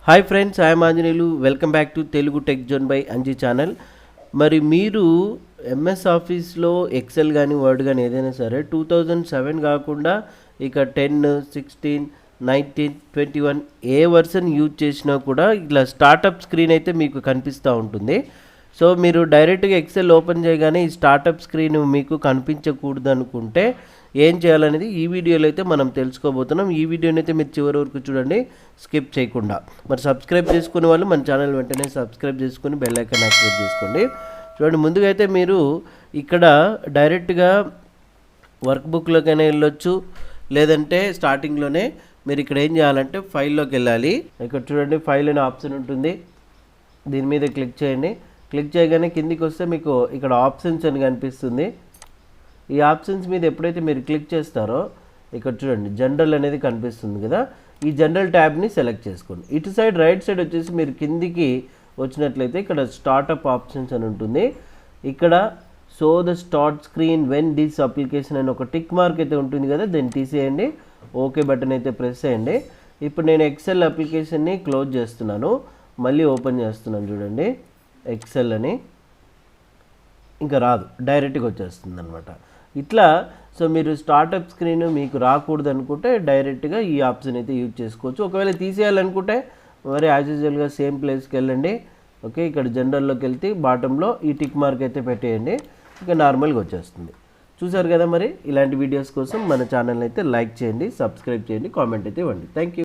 Hi friends, I'm Anjaneyulu. Welcome back to Telugu tech zone by Anji channel. మరి మీరు MS ఆఫీస్లో XL కానీ వర్డ్ కానీ ఏదైనా సరే 2007 కాకుండా ఇక 10, 16, 19, 21 ఏ వర్షన్ యూజ్ చేసినా కూడా ఇట్లా స్టార్టప్ స్క్రీన్ అయితే మీకు కనిపిస్తూ ఉంటుంది. సో మీరు డైరెక్ట్గా ఎక్సెల్ ఓపెన్ చేయగానే ఈ స్టార్టప్ స్క్రీన్ మీకు కనిపించకూడదు అనుకుంటే ఏం చేయాలనేది ఈ వీడియోలో అయితే మనం తెలుసుకోబోతున్నాం. ఈ వీడియోని అయితే మీరు చివరి వరకు చూడండి, స్కిప్ చేయకుండా. మరి సబ్స్క్రైబ్ చేసుకునే వాళ్ళు మన ఛానల్ వెంటనే సబ్స్క్రైబ్ చేసుకుని బెల్ ఐకాన్ యాక్టివేట్ చేసుకోండి. చూడండి, ముందుగా అయితే మీరు ఇక్కడ డైరెక్ట్గా వర్క్ బుక్లోకైనా వెళ్ళొచ్చు, లేదంటే స్టార్టింగ్లోనే మీరు ఇక్కడ ఏం చేయాలంటే ఫైల్లోకి వెళ్ళాలి. ఇక్కడ చూడండి, ఫైల్ అనే ఆప్షన్ ఉంటుంది, దీని మీద క్లిక్ చేయండి. క్లిక్ చేయగానే కిందికి వస్తే మీకు ఇక్కడ ఆప్షన్స్ అని కనిపిస్తుంది. ఈ ఆప్షన్స్ మీద ఎప్పుడైతే మీరు క్లిక్ చేస్తారో ఇక్కడ చూడండి జనరల్ అనేది కనిపిస్తుంది కదా, ఈ జనరల్ ట్యాబ్ని సెలెక్ట్ చేసుకోండి. ఇటు సైడ్ రైట్ సైడ్ వచ్చేసి మీరు కిందికి వచ్చినట్లయితే ఇక్కడ స్టార్టప్ ఆప్షన్స్ అని ఉంటుంది. ఇక్కడ so the start screen when this application అని ఒక టిక్ మార్క్ అయితే ఉంటుంది కదా, దీన్ని తీసేయండి. ఓకే బటన్ అయితే ప్రెస్ చేయండి. ఇప్పుడు నేను ఎక్సెల్ అప్లికేషన్ని క్లోజ్ చేస్తున్నాను, మళ్ళీ ఓపెన్ చేస్తున్నాను. చూడండి ఎక్సెల్ అని ఇంకా రాదు, డైరెక్ట్గా వచ్చేస్తుంది అనమాట. ఇట్లా సో మీరు స్టార్టప్ స్క్రీన్ మీకు రాకూడదు అనుకుంటే డైరెక్ట్గా ఈ ఆప్షన్ అయితే యూజ్ చేసుకోవచ్చు. ఒకవేళ తీసేయాలనుకుంటే మరి యాజ్ యూజువల్గా సేమ్ ప్లేస్కి వెళ్ళండి. ఓకే, ఇక్కడ జనరల్లోకి వెళ్తే బాటంలో ఈ టిక్ మార్క్ అయితే పెట్టేయండి, ఇంకా నార్మల్గా వచ్చేస్తుంది. చూసారు కదా, మరి ఇలాంటి వీడియోస్ కోసం మన ఛానల్ అయితే లైక్ చేయండి, సబ్స్క్రైబ్ చేయండి, కామెంట్ అయితే ఇవ్వండి. Thank you.